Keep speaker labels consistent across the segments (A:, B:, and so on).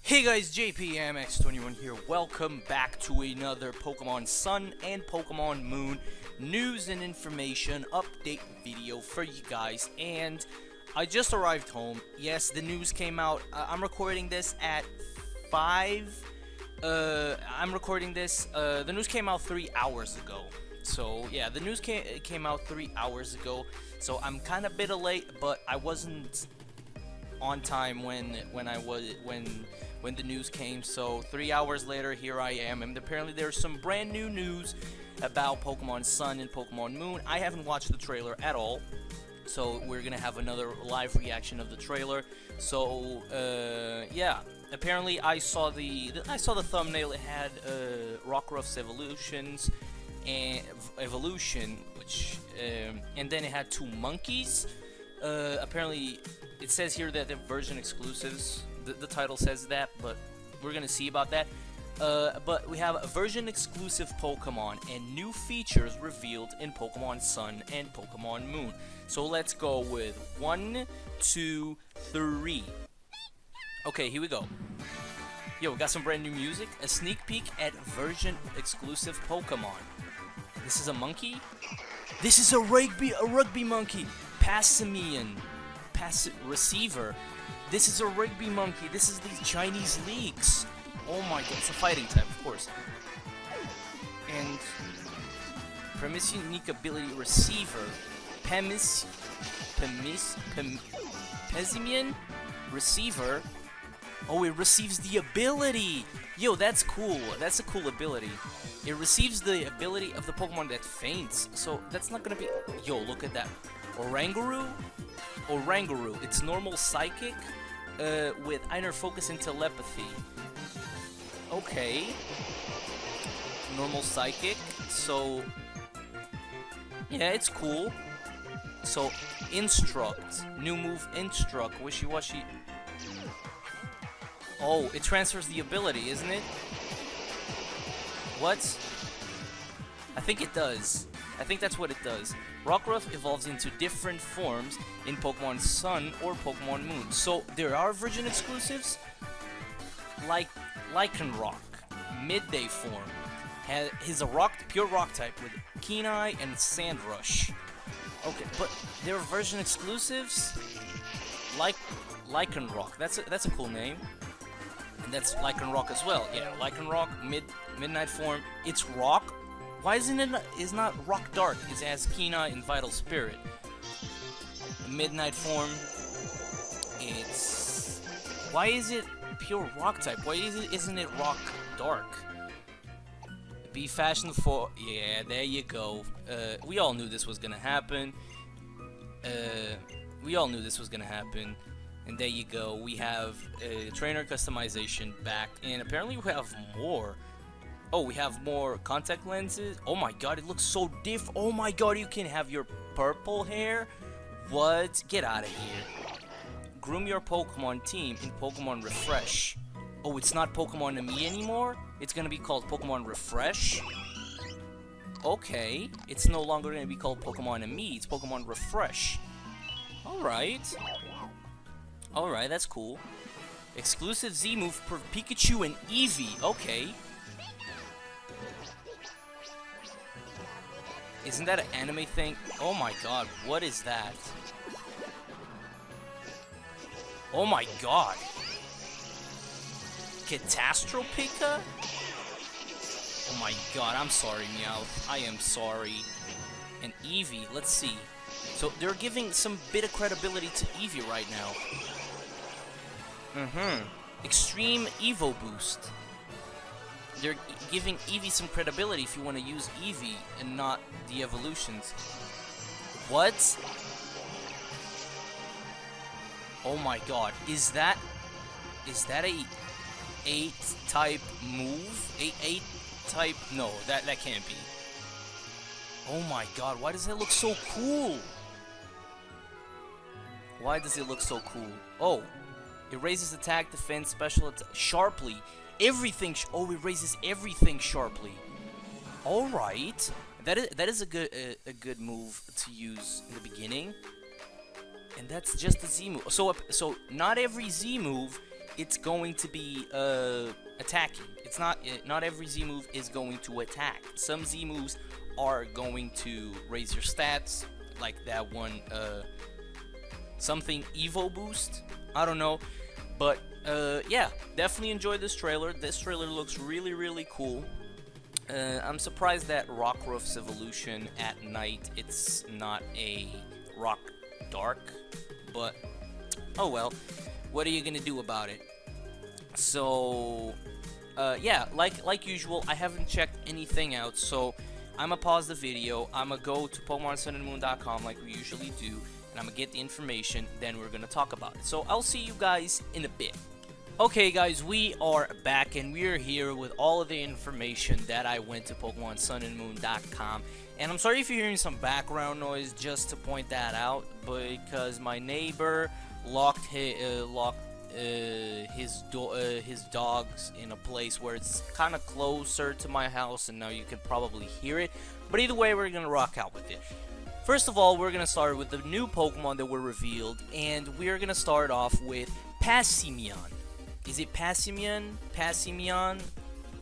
A: Hey guys, JPMX21 here. Welcome back to another Pokemon Sun and Pokemon Moon news and information update video for you guys. And I just arrived home. Yes, the news came out. I'm recording this at 5. The news came out 3 hours ago. So yeah, the news came out 3 hours ago. So I'm kind of a bit late, but I wasn't on time when the news came. So 3 hours later, here I am, and apparently there's some brand new news about Pokemon Sun and Pokemon Moon. I haven't watched the trailer at all, so we're gonna have another live reaction of the trailer. So yeah, apparently I saw the thumbnail. It had Rockruff's evolution, which and then it had 2 monkeys. Apparently it says here that they're version exclusives. The title says that, but we're gonna see about that. But we have a version exclusive Pokemon and new features revealed in Pokemon Sun and Pokemon Moon. So let's go with 1, 2, 3. Okay, here we go. Yo, we got some brand new music. A sneak peek at version exclusive Pokemon. This is a monkey. This is a rugby monkey. Passimian. Receiver. This is a rugby monkey. This is these Chinese leagues. Oh my god, it's a fighting type, of course. And premise unique ability receiver. Pezimian receiver. Oh, it receives the ability. Yo, that's cool. That's a cool ability. It receives the ability of the Pokemon that faints. So that's not gonna be. Yo, look at that. Oranguru. It's normal psychic with inner focus and telepathy. Okay. Normal psychic. So yeah, it's cool. So instruct. New move instruct. Wishy-washy. Oh, it transfers the ability, isn't it? What? I think it does. I think that's what it does. Rockruff evolves into different forms in Pokemon Sun or Pokemon Moon. So there are version exclusives, like Lycanroc, Midday form. He's a pure rock type with Keen Eye and Sand Rush. Okay, but there are version exclusives, like Lycanroc. That's a cool name. And that's Lycanroc as well. Yeah, Lycanroc, midnight form. It's rock. Why isn't it? It's not Rock Dark. It has Keen Eye and Vital Spirit. Midnight form. It's. Why is it pure rock type? Why isn't it Rock Dark? Be fashioned for. Yeah, there you go. We all knew this was gonna happen. And there you go. We have trainer customization back, and apparently we have more. Oh, we have more contact lenses. Oh my god, it looks so diff. Oh my god, you can have your purple hair. What? Get out of here. Groom your Pokemon team in Pokemon Refresh. Oh, it's not Pokemon Eevee anymore? It's gonna be called Pokemon Refresh? Okay. It's no longer gonna be called Pokemon Eevee. It's Pokemon Refresh. Alright. Alright, that's cool. Exclusive Z move for Pikachu and Eevee. Okay. Isn't that an anime thing? Oh my god, what is that? Oh my god. Catastrophica? Oh my god, I'm sorry, Meowth. I am sorry. And Eevee, let's see. So they're giving some bit of credibility to Eevee right now. Extreme Evo Boost. They're giving Eevee some credibility if you want to use Eevee and not the evolutions. What? Oh my god. Is that a 8 type move? 8 type? No, that can't be. Oh my god, why does it look so cool? Why does it look so cool? Oh, it raises attack, defense, special attack sharply. Everything. Oh, it raises everything sharply. All right, that is a good move to use in the beginning. And that's just the Z move. So not every Z move it's going to be attacking. It's not every Z move is going to attack. Some Z moves are going to raise your stats, like that one something Evo boost. I don't know, but yeah, definitely enjoyed this trailer. This trailer looks really, really cool. I'm surprised that Rockruff's evolution at night, it's not a rock dark, but oh well, what are you gonna do about it? So yeah, like usual, I haven't checked anything out, so I'm gonna pause the video, I'm gonna go to PokemonSunandMoon.com like we usually do, and I'm gonna get the information, then we're gonna talk about it. So I'll see you guys in a bit. Okay guys, we are back and we are here with all of the information that I went to PokemonSunandMoon.com. And I'm sorry if you're hearing some background noise, just to point that out, because my neighbor locked his dogs in a place where it's kind of closer to my house, and now you can probably hear it. But either way, we're gonna rock out with it. First of all, we're gonna start with the new Pokemon that were revealed, and we're gonna start off with Passimian. Is it Passimian? Passimian?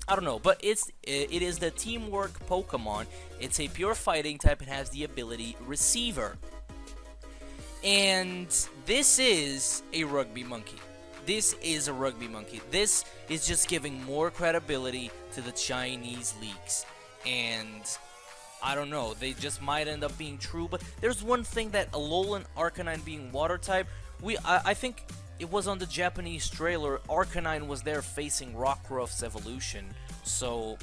A: I don't know, but it is the teamwork Pokemon. It's a pure fighting type. It has the ability Receiver. And this is a rugby monkey. This is a rugby monkey. This is just giving more credibility to the Chinese leagues. And I don't know, they just might end up being true. But there's one thing that Alolan Arcanine being water type, I think it was on the Japanese trailer, Arcanine was there facing Rockruff's evolution. So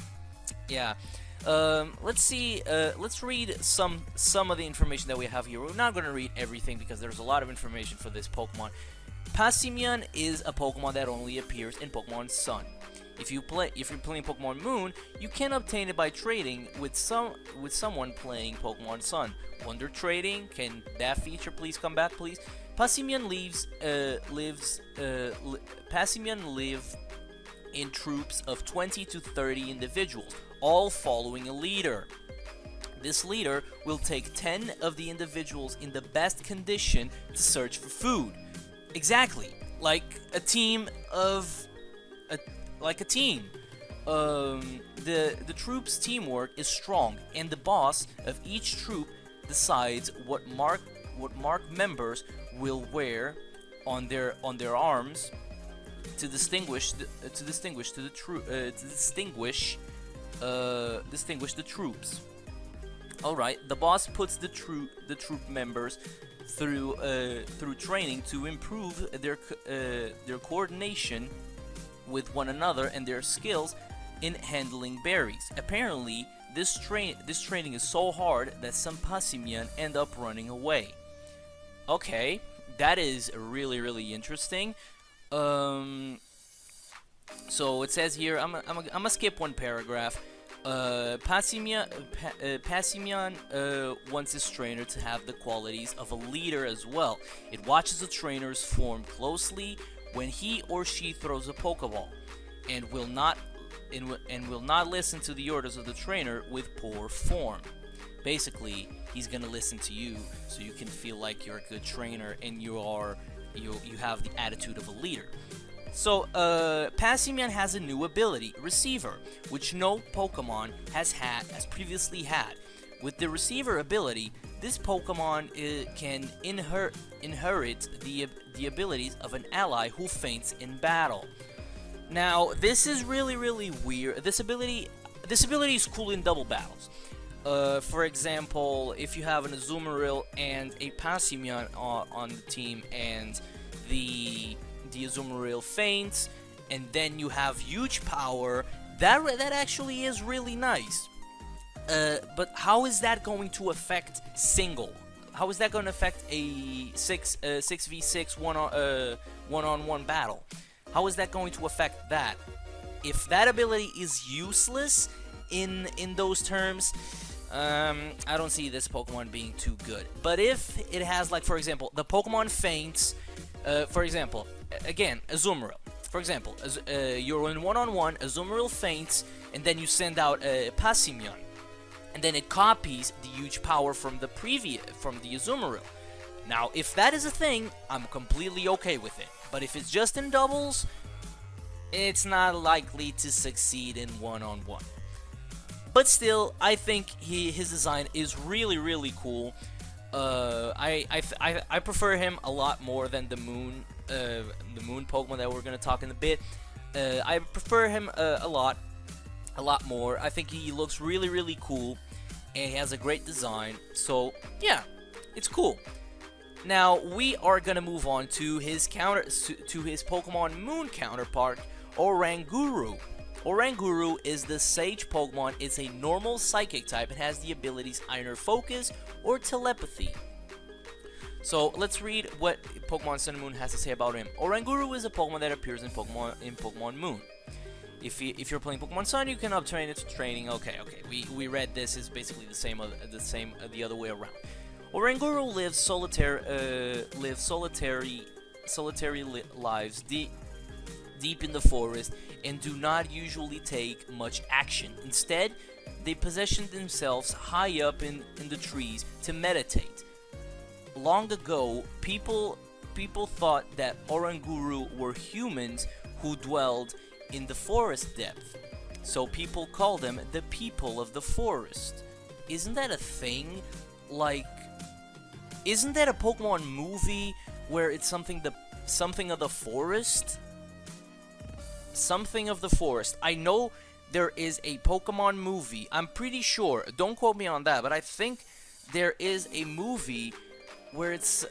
A: yeah, let's see. Let's read some of the information that we have here. We're not going to read everything because there's a lot of information for this Pokemon. Passimian is a Pokemon that only appears in Pokemon Sun. If you're playing Pokemon Moon, you can obtain it by trading with someone playing Pokemon Sun. Wonder trading? Can that feature please come back, please? Passimian live in troops of 20 to 30 individuals, all following a leader. This leader will take 10 of the individuals in the best condition to search for food. Exactly, like a team of a team. The troop's teamwork is strong, and the boss of each troop decides what mark members will wear on their arms to distinguish the troops. All right, the boss puts the troop members through training to improve their coordination with one another and their skills in handling berries. Apparently, this training is so hard that some Passimian end up running away. Okay, that is really, really interesting. So it says here, I'm gonna skip one paragraph. Passimian wants his trainer to have the qualities of a leader as well. It watches the trainer's form closely when he or she throws a Pokeball, and will not listen to the orders of the trainer with poor form. Basically, he's gonna listen to you, so you can feel like you're a good trainer and you have the attitude of a leader. So, Passimian has a new ability, Receiver, which no Pokemon has previously had. With the Receiver ability, this Pokemon can inherit the abilities of an ally who faints in battle. Now, this is really, really weird. This ability is cool in double battles. For example, if you have an Azumarill and a Passimian on the team, and the Azumarill faints, and then you have huge power, that actually is really nice. But how is that going to affect single? How is that going to affect a 6v6 one-on-one battle? How is that going to affect that? If that ability is useless in those terms, I don't see this Pokemon being too good. But if it has, like, for example, the Pokemon faints, for example, again, Azumarill. For example, you're in one-on-one, Azumarill faints, and then you send out Passimian, and then it copies the huge power from the Azumarill. Now, if that is a thing, I'm completely okay with it. But if it's just in doubles, it's not likely to succeed in one-on-one. But still, I think his design is really cool. I prefer him a lot more than the moon Pokemon that we're gonna talk in a bit. I prefer him a lot more. I think he looks really cool, and he has a great design. So yeah, it's cool. Now we are gonna move on to his Pokemon Moon counterpart, Oranguru. Oranguru is the Sage Pokemon. It's a normal Psychic type and has the abilities Inner Focus or Telepathy. So let's read what Pokemon Sun and Moon has to say about him. Oranguru is a Pokemon that appears in Pokemon Moon. If you're playing Pokemon Sun, you can uptrain it to training. Okay. We read this is basically the same the other way around. Oranguru lives solitary lives deep in the forest and do not usually take much action. Instead, they position themselves high up in the trees to meditate. Long ago, people thought that Oranguru were humans who dwelled in the forest depth, so people call them the people of the forest. Isn't that a thing? Like, isn't that a Pokemon movie where it's something of the forest? Something of the forest. I know there is a Pokemon movie. I'm pretty sure. Don't quote me on that, but I think there is a movie where it's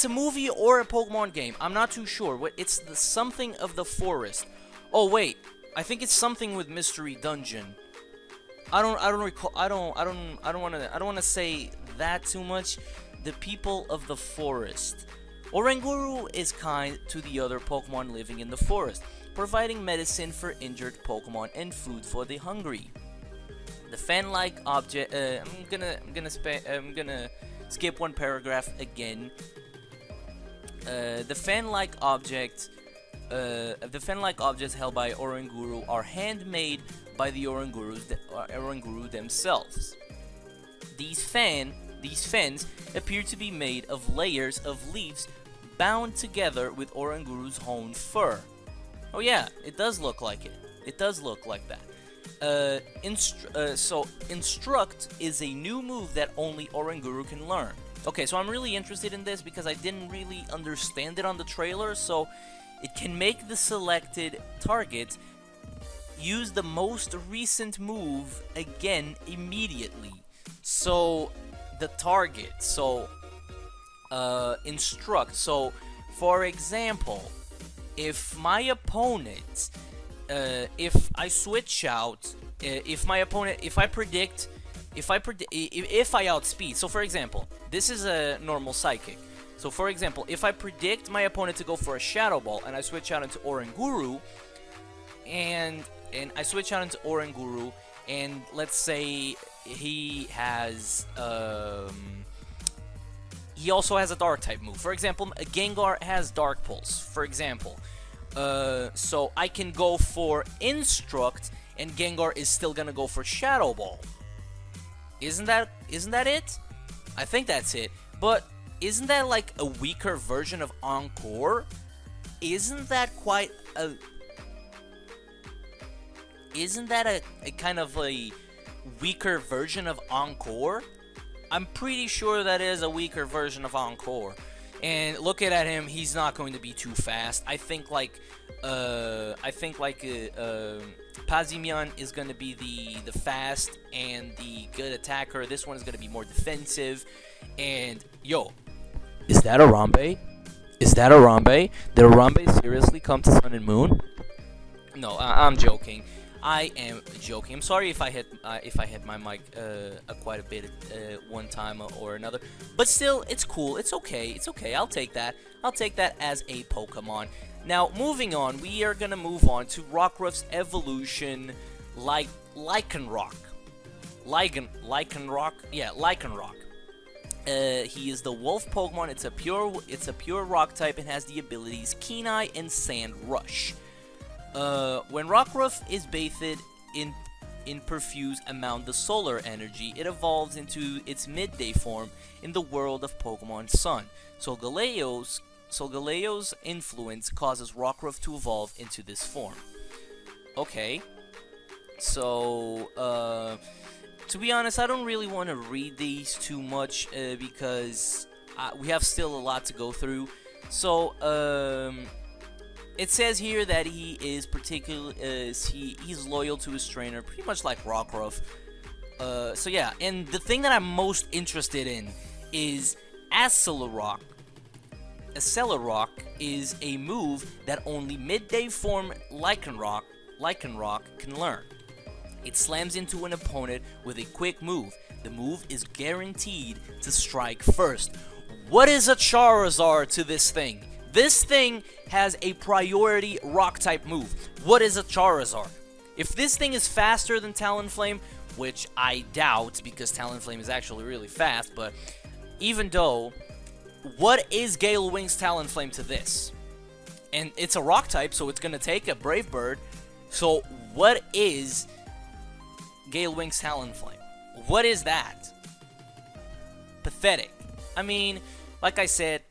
A: a movie or a Pokemon game. I'm not too sure. It's the something of the forest. Oh wait, I think it's something with Mystery Dungeon. I don't recall. I don't want to say that too much. The people of the forest. Oranguru is kind to the other Pokemon living in the forest, providing medicine for injured Pokemon and food for the hungry. The fan-like object. I'm gonna skip one paragraph again. The fan-like objects held by Oranguru are handmade by the Oranguru themselves. These fans appear to be made of layers of leaves bound together with Oranguru's own fur. Oh yeah, it does look like it. It does look like that. So Instruct is a new move that only Oranguru can learn. Okay, so I'm really interested in this because I didn't really understand it on the trailer, so it can make the selected target use the most recent move again immediately. So the target, Instruct. So for example, if my opponent, if I switch out, if I outspeed, so for example, this is a normal Psychic. So for example, if I predict my opponent to go for a Shadow Ball and I switch out into Oranguru, and let's say he has, he also has a Dark type move. For example, Gengar has Dark Pulse, for example. So I can go for Instruct, and Gengar is still gonna go for Shadow Ball. Isn't that it? I think that's it. But isn't that like a weaker version of Encore? Isn't that a kind of a weaker version of Encore? I'm pretty sure that is a weaker version of Encore. And looking at him, he's not going to be too fast. I think Pazimian is going to be the fast and the good attacker. This one is going to be more defensive. And yo, is that a Harambe? Is that a Harambe? Did a Harambe seriously come to Sun and Moon? No, I'm joking. I am joking. I'm sorry if I hit my mic quite a bit one time or another, but still, it's cool. It's okay. It's okay. I'll take that. I'll take that as a Pokemon. Now, moving on, we are gonna move on to Rockruff's evolution, Lycanroc. Lycanroc. Yeah, Lycanroc. He is the Wolf Pokemon. It's a pure Rock type and has the abilities Keen Eye and Sand Rush. When Rockruff is bathed in profuse amount of solar energy, it evolves into its midday form in the world of Pokemon Sun. Solgaleo's influence causes Rockruff to evolve into this form. Okay. So, to be honest, I don't really want to read these too much because we have still a lot to go through. So, it says here that he is he's loyal to his trainer, pretty much like Rockruff. So yeah, and the thing that I'm most interested in is Accelerock. Accelerock is a move that only midday form Lycanroc can learn. It slams into an opponent with a quick move. The move is guaranteed to strike first. What is a Charizard to this thing? This thing has a priority rock type move. What is a Charizard? If this thing is faster than Talonflame, which I doubt because Talonflame is actually really fast, but even though, what is Gale Wing's Talonflame to this? And it's a rock type, so it's going to take a Brave Bird. So what is Gale Wing's Talonflame? What is that? Pathetic. I mean, like I said,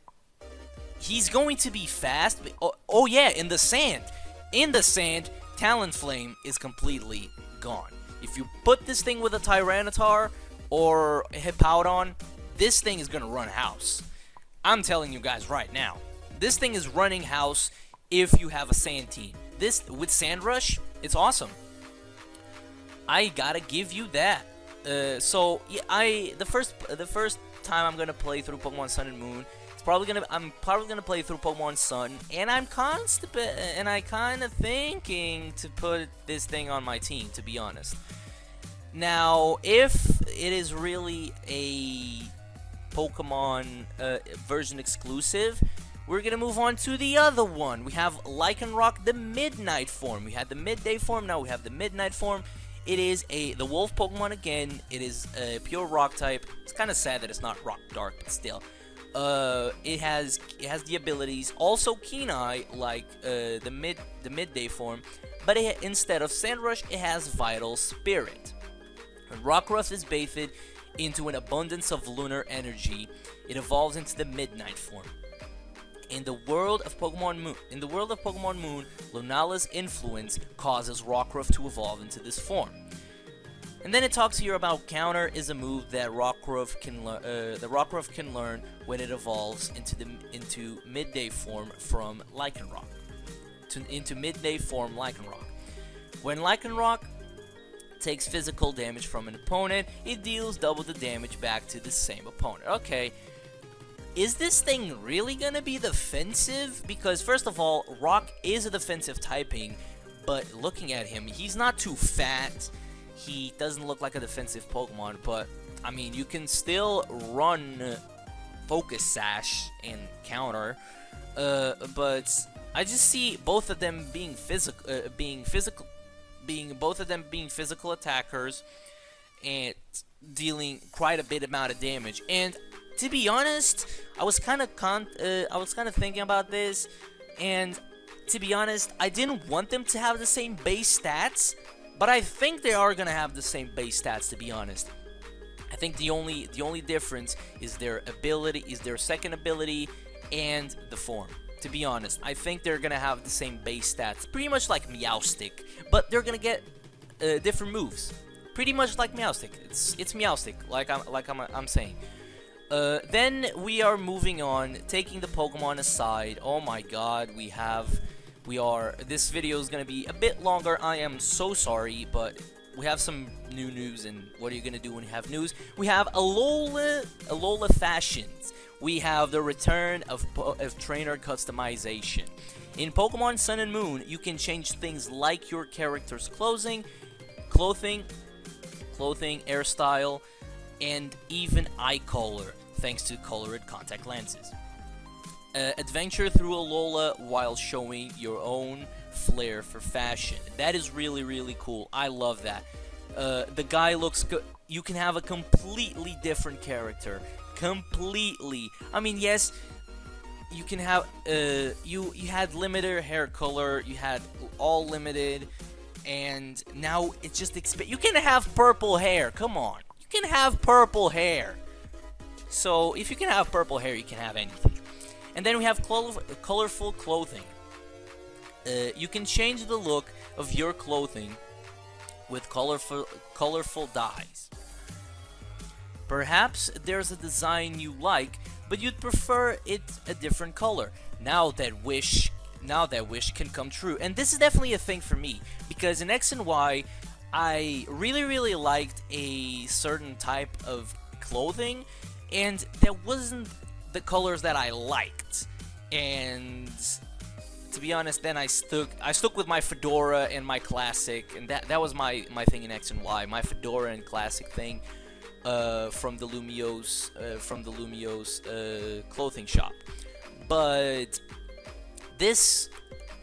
A: he's going to be fast. Oh yeah, in the sand. In the sand, Talonflame is completely gone. If you put this thing with a Tyranitar or a Hippowdon, this thing is going to run house. I'm telling you guys right now. This thing is running house if you have a sand team. This, with Sand Rush, it's awesome. I gotta give you that. So yeah, the first time I'm gonna play through Pokemon Sun and Moon, I'm probably gonna play through Pokemon Sun, and I'm kind of thinking to put this thing on my team, to be honest. Now, if it is really a Pokemon version exclusive, we're gonna move on to the other one. We have Lycanroc, the Midnight form. We had the Midday form, now we have the Midnight form. It is the Wolf Pokemon again. It is a pure Rock type. It's kind of sad that it's not Rock Dark, but still. It has the abilities, also Keen Eye, like the Midday form, but instead of Sand Rush, it has Vital Spirit. When Rockruff is bathed into an abundance of lunar energy, it evolves into the Midnight form. In the world of Pokemon Moon, Lunala's influence causes Rockruff to evolve into this form. And then it talks here about Counter is a move that Rockruff can learn when it evolves into Midday form from Lycanroc. Into Midday form Lycanroc. When Lycanroc takes physical damage from an opponent, it deals double the damage back to the same opponent. Okay. Is this thing really gonna be defensive? Because first of all, Rock is a defensive typing, but looking at him, he's not too fat. He doesn't look like a defensive Pokemon, but I mean, you can still run Focus Sash and Counter. But I just see both of them being physical attackers and dealing quite a bit amount of damage. And to be honest, I was kind of thinking about this, and to be honest, I didn't want them to have the same base stats, but I think they are gonna have the same base stats. To be honest, I think the only difference is their second ability and the form. To be honest, I think they're gonna have the same base stats, pretty much like Meowstic, but they're gonna get different moves, pretty much like Meowstic. It's Meowstic, like I'm saying. Then we are moving on, taking the Pokemon aside. Oh my god, this video is gonna be a bit longer. I am so sorry, but we have some new news, and what are you gonna do when you have news? We have Alola Fashions. We have the return of trainer customization. In Pokemon Sun and Moon, you can change things like your character's clothing, hairstyle, and even eye color, thanks to colored contact lenses. Adventure through Alola while showing your own flair for fashion. That is really, really cool. I love that. The guy looks good. You can have a completely different character. Completely. I mean, yes, you can have, you had limited hair color, you had all limited, and now it's just you can have purple hair. Come on. You can have purple hair. So if you can have purple hair, you can have anything. And then we have colorful clothing. You can change the look of your clothing with colorful dyes. Perhaps there's a design you like, but you'd prefer it a different color. Now that wish can come true. And this is definitely a thing for me, because in X and Y, I really liked a certain type of clothing, and that wasn't the colors that I liked. And to be honest, then I stuck with my fedora and my classic, and that was my thing in X and Y, my fedora and classic thing from the Lumiose clothing shop. But this,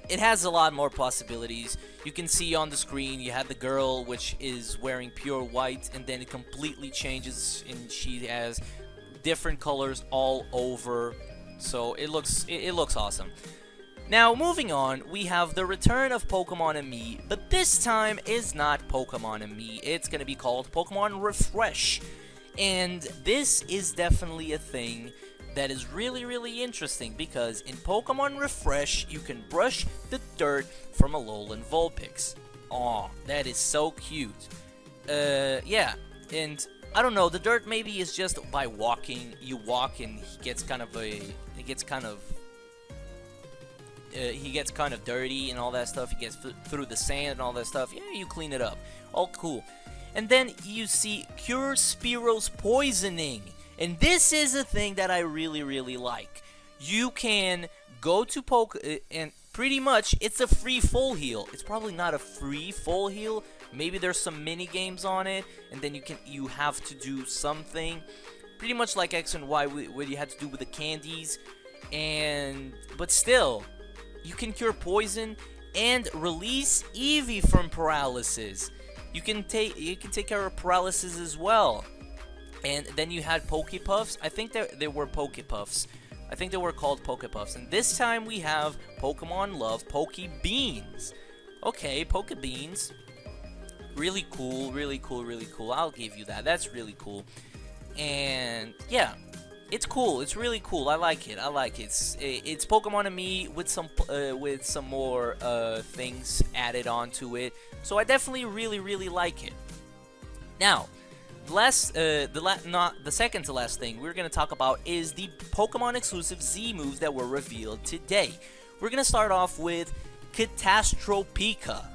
A: it has a lot more possibilities. You can see on the screen you have the girl, which is wearing pure white, and then it completely changes and she has different colors all over. So it looks awesome. Now moving on, we have the return of Pokemon Eevee, but this time is not Pokemon Eevee. It's gonna be called Pokemon Refresh, and this is definitely a thing that is really interesting, because in Pokemon Refresh you can brush the dirt from Alolan Vulpix. Aw, that is so cute. Yeah, and I don't know, the dirt maybe is just by walking. You walk and he gets kind of dirty and all that stuff. He gets through the sand and all that stuff. Yeah, you clean it up. All cool. And then you see Cure Spearo's poisoning. And this is a thing that I really like. You can go to and pretty much it's a free full heal. It's probably not a free full heal. Maybe there's some mini games on it, and then you have to do something. Pretty much like X and Y, what you had to do with the candies. But still, you can cure poison and release Eevee from paralysis. You can take care of paralysis as well. And then you had Pokepuffs. I think they were Pokepuffs. I think they were called Pokepuffs. And this time we have Pokemon Love Pokebeans. Okay, Pokebeans. Really cool. I'll give you that. That's really cool. And yeah, it's cool. It's really cool. I like it. It's Pokemon Eevee with some more things added onto it. So I definitely really like it. Now, the second to last thing we're gonna talk about is the Pokemon exclusive Z moves that were revealed today. We're gonna start off with Catastropika.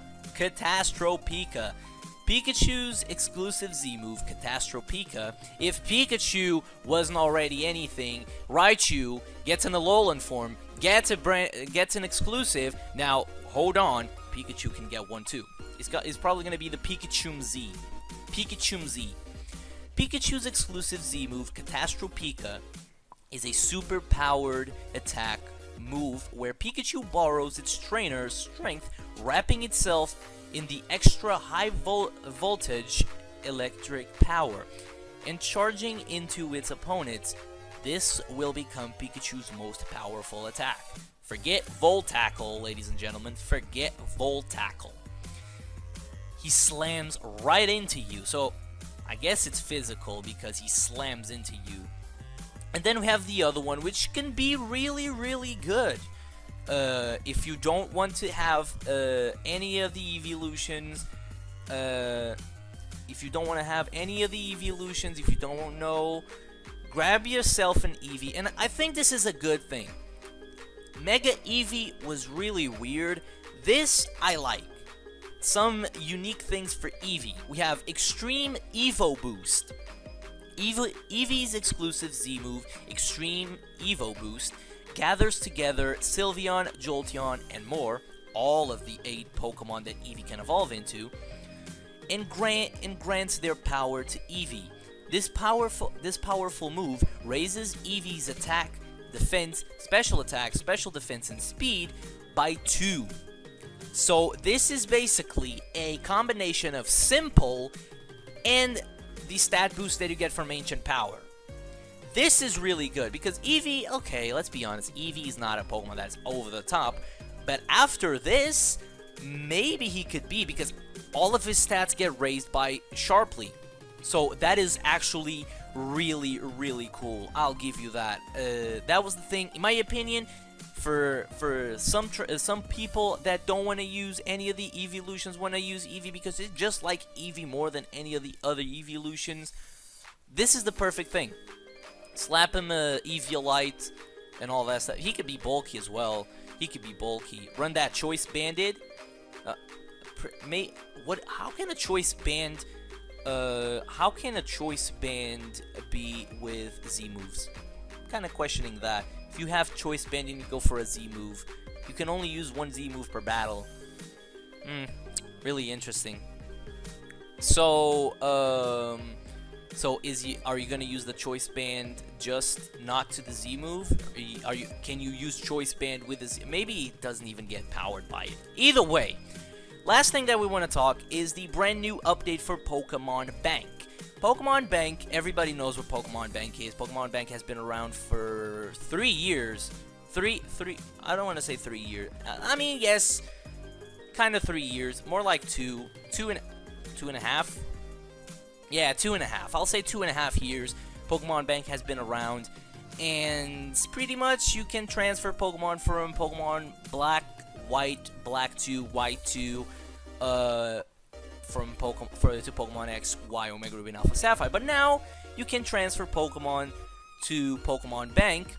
A: Pikachu's exclusive Z move, Catastropika. If Pikachu wasn't already anything, Raichu gets an Alolan form, gets an exclusive. Now, hold on, Pikachu can get one too. It's probably going to be the Pikachu Z. Pikachu's exclusive Z move, Catastropika, is a super powered attack move where Pikachu borrows its trainer's strength, wrapping itself in the extra high voltage electric power and charging into its opponents. This will become Pikachu's most powerful attack. Forget Volt Tackle, ladies and gentlemen. Forget Volt Tackle. He slams right into you. So I guess it's physical because he slams into you. And then we have the other one, which can be really good. If you don't want to have any of the evolutions, if you don't know, grab yourself an Eevee. And I think this is a good thing. Mega Eevee was really weird. This I like. Some unique things for Eevee. We have Extreme Evo Boost. Eevee's exclusive Z move, Extreme Evo Boost, gathers together Sylveon, Jolteon, and more, all of the 8 Pokemon that Eevee can evolve into, and grants their power to Eevee. This powerful move raises Eevee's attack, defense, special attack, special defense, and speed by 2. So this is basically a combination of simple and the stat boost that you get from Ancient Power. This is really good because Eevee, okay, let's be honest, Eevee is not a Pokemon that's over the top, but after this, maybe he could be, because all of his stats get raised by sharply. So that is actually really cool. I'll give you that. That was the thing, in my opinion. for some people that don't want to use any of the evolutions, want to use Eevee because it's just like Eevee more than any of the other evolutions. This is the perfect thing. Slap him a Eviolite and all that stuff. He could be bulky as well. He could be bulky. Run that Choice Banded. How can a Choice Band? How can a Choice Band be with Z moves? I'm kind of questioning that. If you have Choice Band and you go for a Z move, you can only use one Z move per battle. Really interesting. So, are you gonna use the Choice Band just not to the Z move? Can you use Choice Band with the Z? Maybe it doesn't even get powered by it. Either way, last thing that we want to talk is the brand new update for Pokemon Bank. Pokemon Bank, everybody knows what Pokemon Bank is. Pokemon Bank has been around for 3 years. I don't want to say 3 years. I mean, yes, kind of 3 years. More like two and a half. Yeah, 2.5. I'll say 2.5 years. Pokemon Bank has been around, and pretty much you can transfer Pokemon from Pokemon Black, White, Black 2, White 2, to Pokemon X, Y, Omega Ruby, and Alpha Sapphire. But now you can transfer Pokemon to Pokemon Bank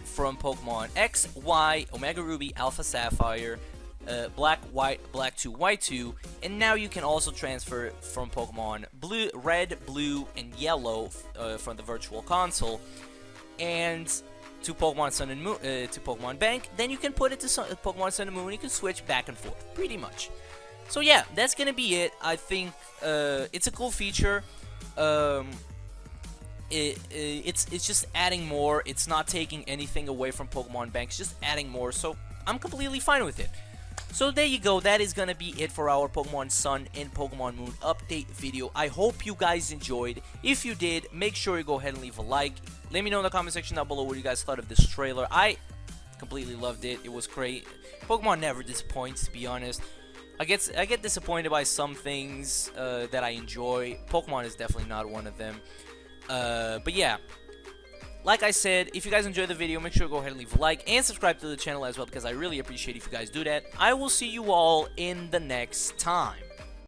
A: from Pokemon X, Y, Omega Ruby, Alpha Sapphire, Black, White, Black 2, White 2, and now you can also transfer from Pokemon Blue, Red, Blue, and Yellow from the Virtual Console, and to Pokemon Sun and Moon, to Pokemon Bank. Then you can put it to Pokemon Sun and Moon. You can switch back and forth, pretty much. So yeah, that's gonna be it. I think it's a cool feature. It's just adding more. It's not taking anything away from Pokemon Bank. It's just adding more. So I'm completely fine with it. So there you go. That is gonna be it for our Pokemon Sun and Pokemon Moon update video. I hope you guys enjoyed. If you did, make sure you go ahead and leave a like. Let me know in the comment section down below what you guys thought of this trailer. I completely loved it. It was great. Pokemon never disappoints, to be honest. I get disappointed by some things that I enjoy. Pokemon is definitely not one of them. But yeah, like I said, if you guys enjoyed the video, make sure to go ahead and leave a like and subscribe to the channel as well, because I really appreciate if you guys do that. I will see you all in the next time.